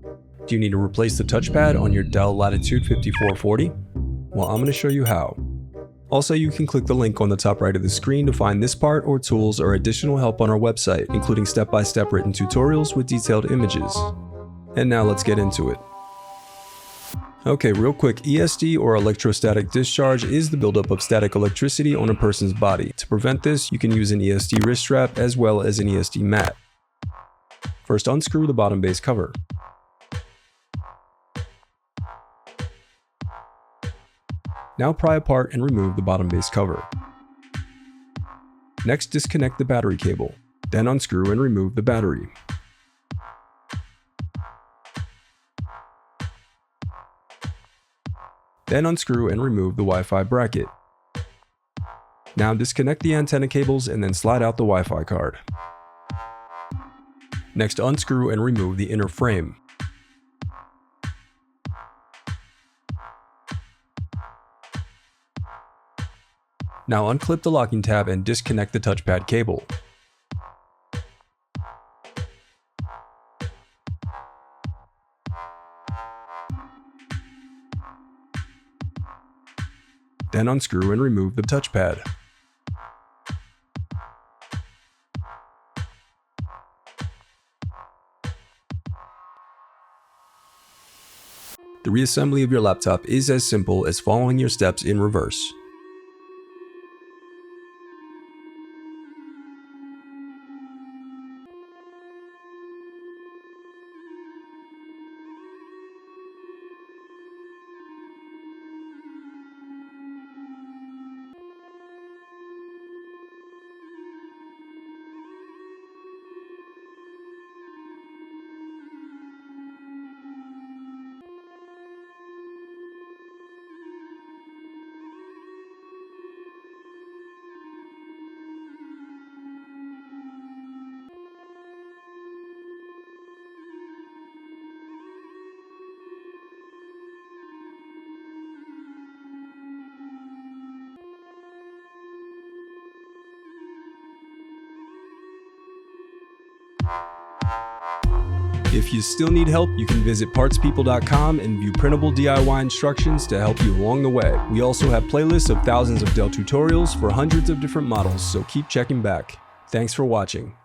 Do you need to replace the touchpad on your Dell Latitude 5440? Well, I'm going to show you how. Also, you can click the link on the top right of the screen to find this part or tools or additional help on our website, including step-by-step written tutorials with detailed images. And now let's get into it. Okay, real quick, ESD or electrostatic discharge is the buildup of static electricity on a person's body. To prevent this, you can use an ESD wrist strap as well as an ESD mat. First, unscrew the bottom base cover. Now pry apart and remove the bottom base cover. Next, disconnect the battery cable. Then unscrew and remove the battery. Then unscrew and remove the Wi-Fi bracket. Now disconnect the antenna cables and then slide out the Wi-Fi card. Next, unscrew and remove the inner frame. Now unclip the locking tab and disconnect the touchpad cable. Then unscrew and remove the touchpad. The reassembly of your laptop is as simple as following your steps in reverse. If you still need help, you can visit partspeople.com and view printable DIY instructions to help you along the way. We also have playlists of thousands of Dell tutorials for hundreds of different models, so keep checking back. Thanks for watching.